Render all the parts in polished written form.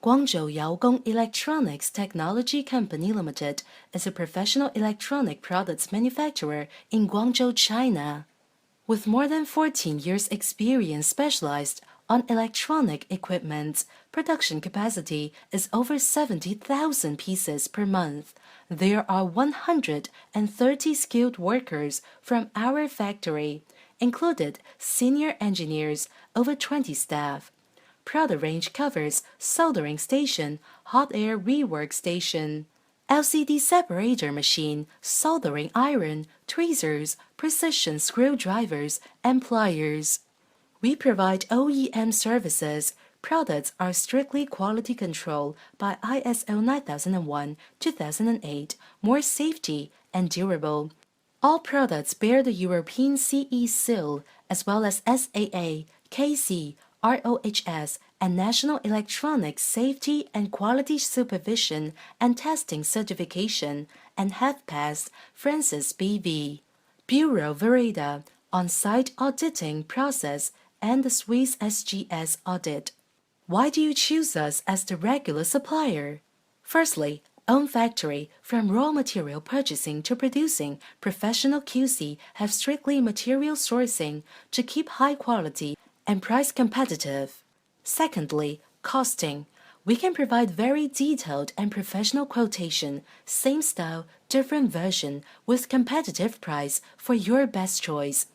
Guangzhou Yaogong Electronics Technology Company Limited is a professional electronic products manufacturer in Guangzhou, China. With more than 14 years experience specialized on electronic equipment, production capacity is over 70,000 pieces per month. There are 130 skilled workers from our factory, included senior engineers, over 20 staff. Product range covers soldering station, hot air rework station, LCD separator machine, soldering iron, tweezers, precision screwdrivers, and pliers. We provide OEM services. Products are strictly quality controlled by ISO 9001-2008, more safety and durable. All products bear the European CE seal, as well as SAA, KC, ROHS, and National Electronics Safety and Quality Supervision and Testing Certification, and have passed Francis B.V. Bureau Verida on-site auditing process and the Swiss SGS audit. Why do you choose us as the regular supplier? Firstly, own factory, from raw material purchasing to producing, professional QC have strictly material sourcing to keep high quality and price competitive. Secondly, costing. We can provide very detailed and professional quotation, same style, different version, with competitive price for your best choice.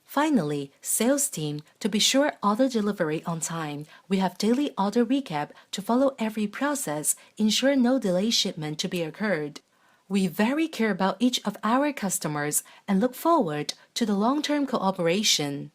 Finally, sales team, to be sure order delivery on time. We have daily order recap to follow every process, ensure no delay shipment to be occurred. We very care about each of our customers and look forward to the long-term cooperation.